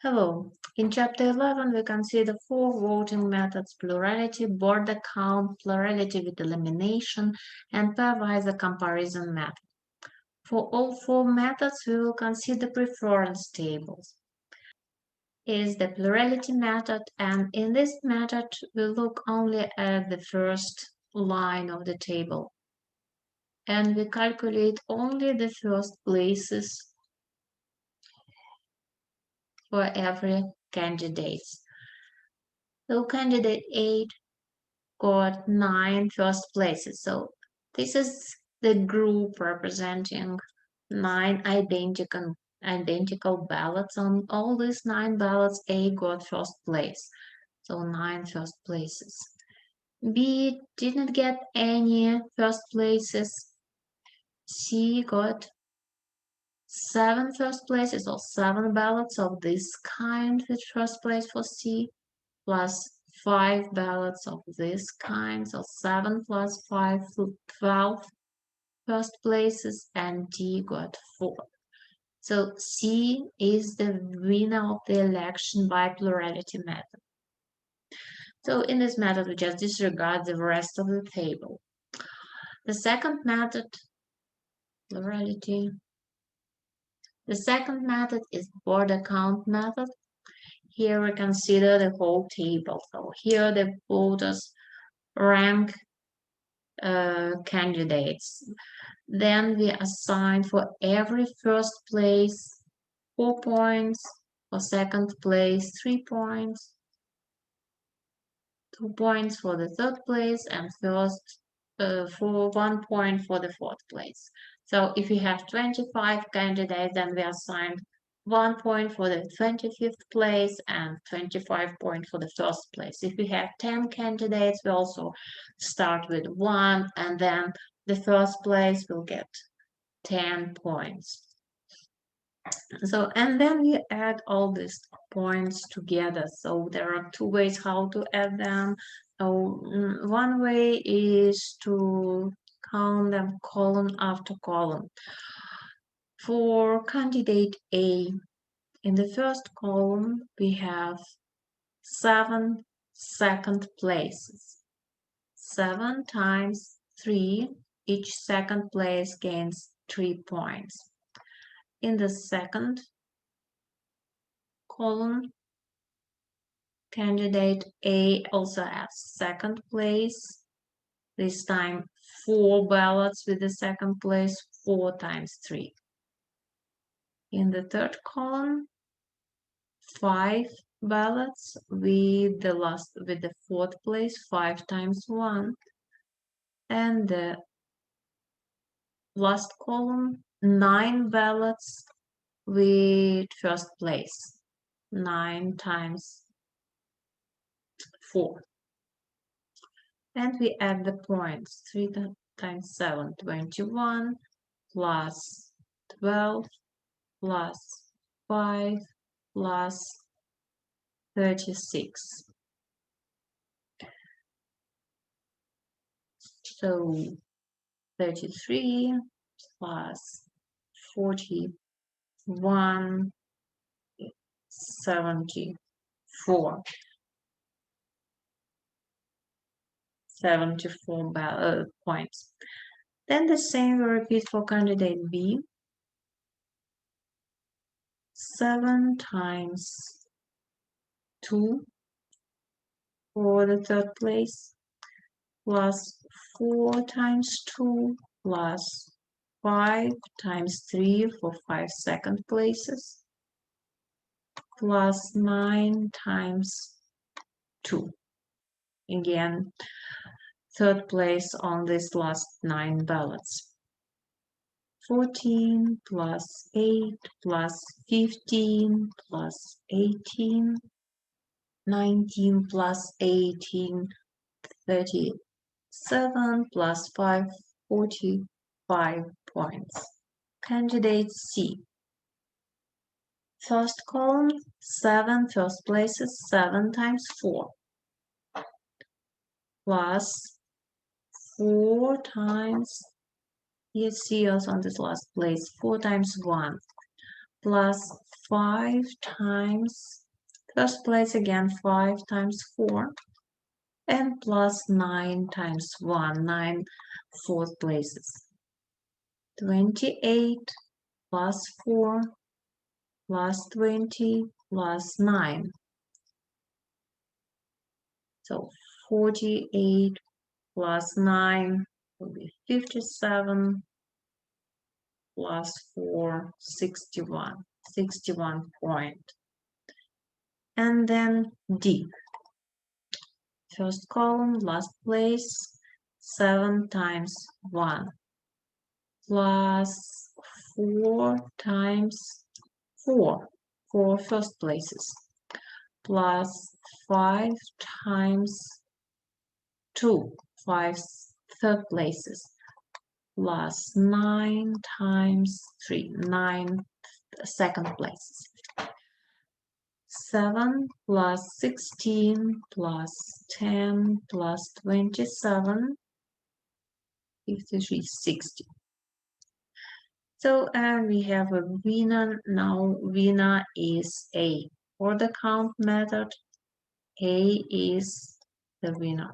Hello. In Chapter 11, we consider four voting methods: plurality, Borda count, plurality-with-elimination, and pairwise comparison method. For all four methods, we will consider preference tables. Is the plurality method, and in this method, we look only at the first line of the table, and we calculate only the first places for every candidate. So candidate 8 got 9 first places. So this is the group representing 9 identical ballots. On all these 9 ballots, A got first place. So 9 first places. B didn't get any first places. C got 7 first places, or 7 ballots of this kind with first place for C, plus 5 ballots of this kind, so 7 plus 5, 12 first places, and D got 4. So C is the winner of the election by plurality method. So in this method, we just disregard the rest of the table. The second method, plurality. The second method is Borda count method. Here we consider the whole table. So here the voters rank candidates. Then we assign for every first place 4 points, for second place 3 points, 2 points for the third place, and for 1 point for the fourth place. So if we have 25 candidates, then we assign 1 point for the 25th place and 25 points for the first place. If we have 10 candidates, we also start with 1, and then the first place will get 10 points. So, and then we add all these points together. So there are 2 ways how to add them. So one way is to count them column after column. For candidate A, in the first column, we have 7 second places. 7 times 3, each second place gains 3 points. In the second column, candidate A also has second place. This time 4 ballots with the second place, 4 times 3. In the third column, 5 ballots with the fourth place, 5 times 1. And the last column, 9 ballots with first place, 9 times 4. And we add the points. 3 times 7, 21, plus 12, plus 5, plus 36. So 33 plus 41, 74. 74 points. Then the same we repeat for candidate B. 7 times 2 for the third place, plus 4 times 2, plus 5 times 3 for 5 second places, plus 9 times 2. Again, third place on this last 9 ballots. 14 plus 8 plus 15 plus 18, 19 plus 18, 37 plus 5, 45 points. Candidate C. First column, 7 first places, 7 times 4, plus 4 times, you see us on this last place, 4 times 1, plus 5 times first place again, 5 times 4, and plus 9 times 1, 9 fourth places. 28 plus 4 plus 20 plus 9. So 48 plus 9 will be 57 plus 4, 61 point. And then D. First column, last place, 7 times 1 plus 4 times 4 for first places, plus 5 times 2, 5 third places, plus 9 times 3, 9 second places. 7 plus 16 plus 10 plus 27, 53, 60. So, and we have a winner. Now winner is A. For the count method, A is the winner.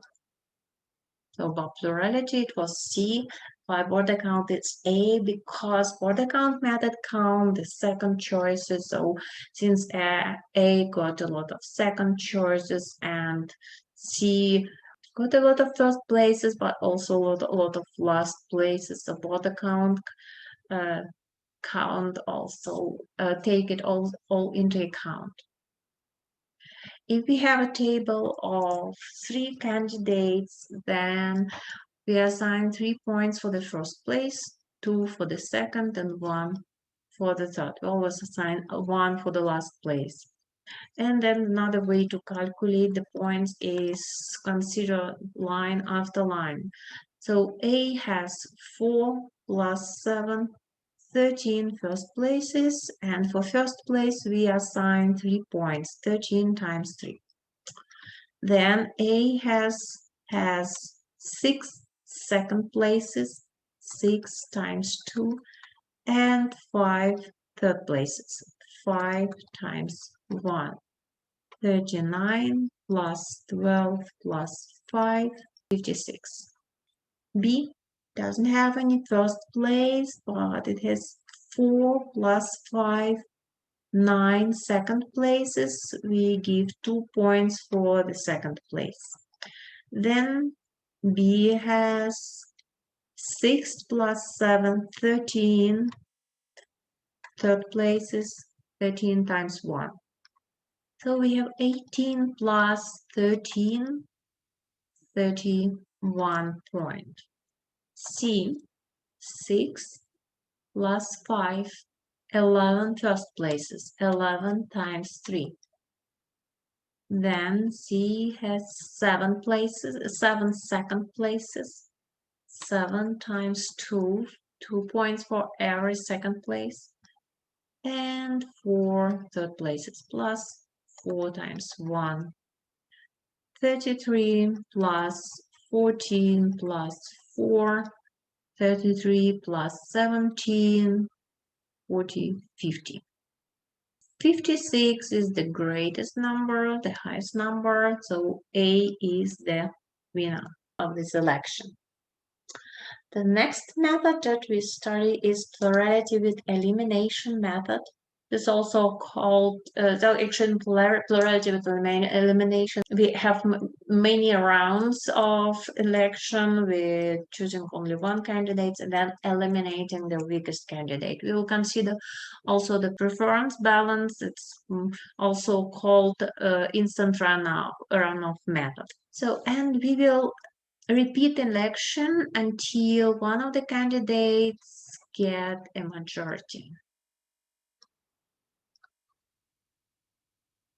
So by plurality, it was C. By Borda count, it's A, because Borda count method count the second choices. So since A got a lot of second choices and C got a lot of first places, but also a lot of last places, so Borda count also take it all into account. If we have a table of 3 candidates, then we assign 3 points for the first place, 2 for the second, and 1 for the third. We always assign 1 for the last place. And then another way to calculate the points is consider line after line. So A has 4 plus 7, 13 first places, and for first place we assign 3 points, 13 times 3. Then A has 6 second places, 6 times 2, and 5 third places, 5 times 1. 39 plus 12 plus 5, 56. B doesn't have any first place, but it has 4 plus 5, 9 second places. We give 2 points for the second place. Then B has 6 plus 7, 13 third places, 13 times 1. So we have 18 plus 13, 31 point. C, 6 plus 5, 11 first places, 11 times 3. Then C has 7 places, 7 second places, 7 times 2, 2 points for every second place, and 4 third places, plus 4 times 1. 33 plus 14 plus 4, 33 plus 17, 40, 50. 56 is the greatest number, the highest number, so A is the winner of the selection. The next method that we study is plurality-with-elimination method. It's also called, actually plurality-with-elimination. We have many rounds of election with choosing only one candidate and then eliminating the weakest candidate. We will consider also the preference balance. It's also called instant runoff method. So, and we will repeat election until one of the candidates get a majority.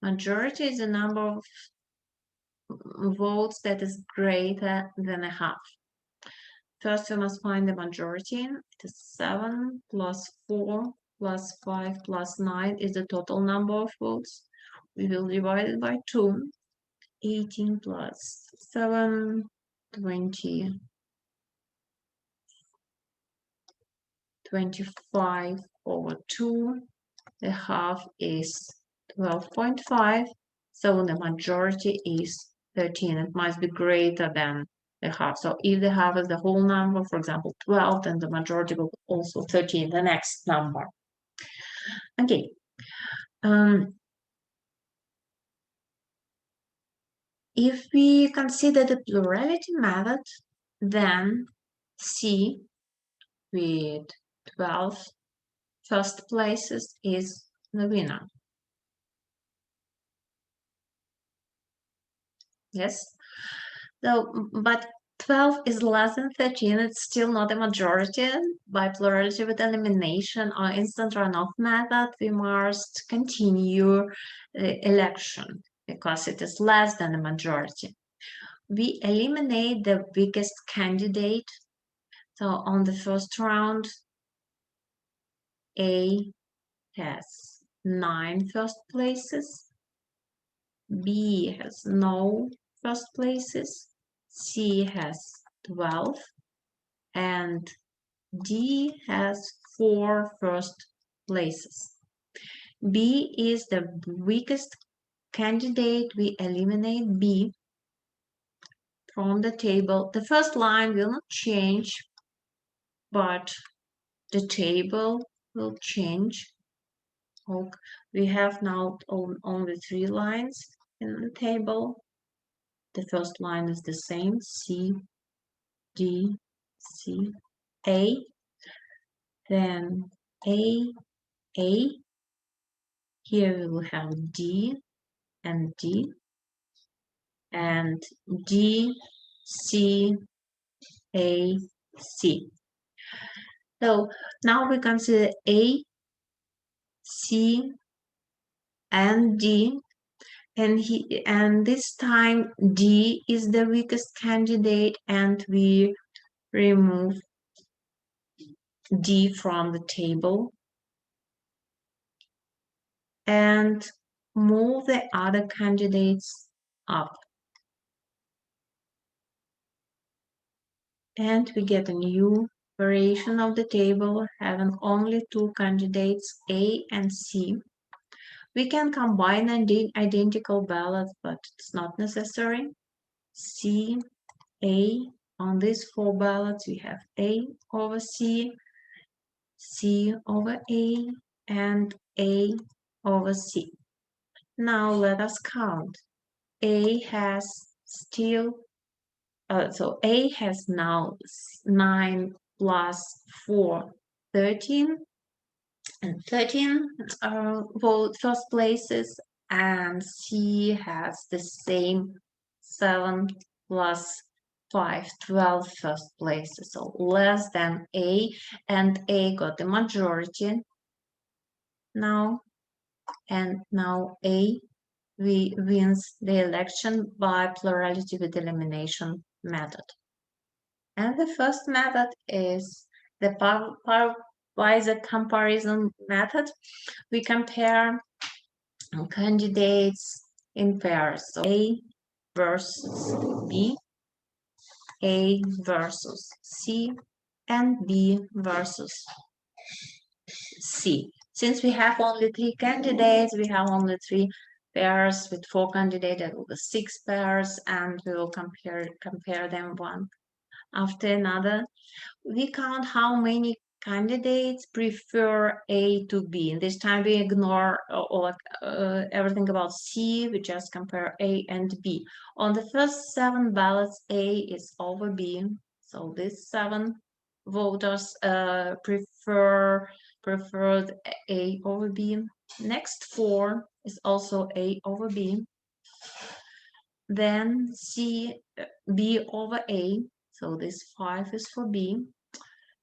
Majority is the number of votes that is greater than a half. First, we must find the majority. It is 7 plus 4 plus 5 plus 9 is the total number of votes. We will divide it by 2. 18 plus 7, 20. 25 over 2 the half is 12.5, so the majority is 13. It must be greater than the half. So if the half is the whole number, for example, 12, then the majority will also 13, the next number. Okay. If we consider the plurality method, then C with 12 first places is the winner. Yes. So, but 12 is less than 13. It's still not a majority. By plurality with elimination or instant runoff method, we must continue the election because it is less than the majority. We eliminate the weakest candidate. So on the first round, A has 9 first places, B has no first places, C has 12, and D has 4 first places. B is the weakest candidate. We eliminate B from the table. The first line will not change, but the table will change. Okay. We have now only 3 lines in the table. The first line is the same, C, D, C, A, then A, A. Here we will have D and D, and D, C, A, C. So now we consider A, C, and D, and this time D is the weakest candidate, and we remove D from the table and move the other candidates up. And we get a new variation of the table having only 2 candidates, A and C. We can combine identical ballots, but it's not necessary. C, A, on these 4 ballots we have A over C, C over A, and A over C. Now let us count. A has still, so A has now 9 plus 4, 13, and 13 vote first places, and C has the same 7 plus 5, 12 first places, so less than A, and A got the majority now, and now A wins the election by plurality with elimination method. And the first method is the pairwise comparison method. We compare candidates in pairs. So A versus B, A versus C, and B versus C. Since we have only 3 candidates, we have only 3 pairs. With 4 candidates, there will be 6 pairs, and we will compare them one after another. We count how many candidates prefer A to B. And this time we ignore everything about C. We just compare A and B. On the first 7 ballots, A is over B. So these 7 voters preferred A over B. Next 4 is also A over B. Then B over A. So this 5 is for B.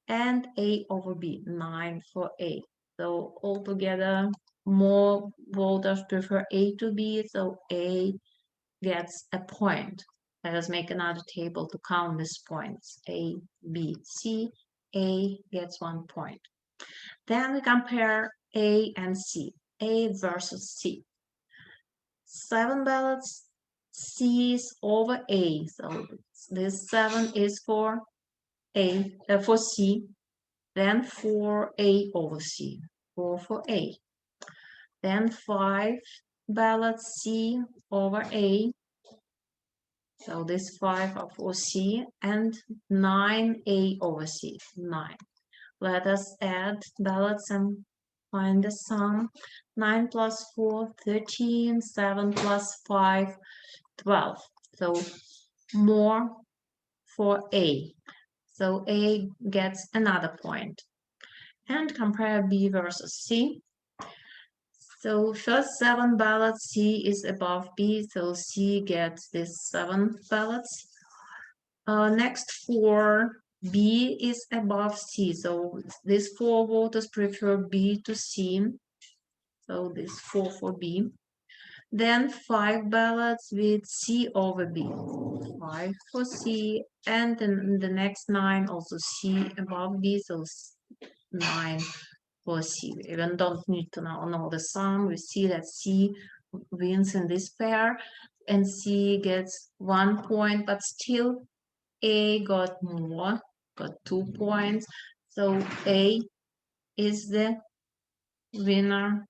And A over B, 9 for A. So altogether, more voters prefer A to B, so A gets a point. Let us make another table to count these points. A, B, C. A gets 1 point. Then we compare A and C. A versus C. 7 ballots, C is over A. So this 7 is for for C. Then 4A over C, 4 for A. then 5 ballots C over A. So this 5 are for C and 9A over C, 9. Let us add ballots and find the sum. 9 plus 4, 13, 7 plus 5, 12. So more for A. So A gets another point. And compare B versus C. So first 7 ballots, C is above B, so C gets this 7 ballots. Next 4, B is above C, so these 4 voters prefer B to C, so this 4 for B. Then 5 ballots with C over B, 5 for C, and then the next 9 also C above B, so 9 for C. We even don't need to know the sum. We see that C wins in this pair, and C gets 1 point, but still A got more, got 2 points. So A is the winner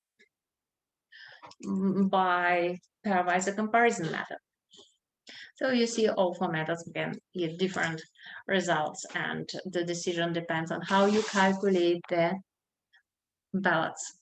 by pairwise comparison method. So you see all 4 methods can give different results, and the decision depends on how you calculate the ballots.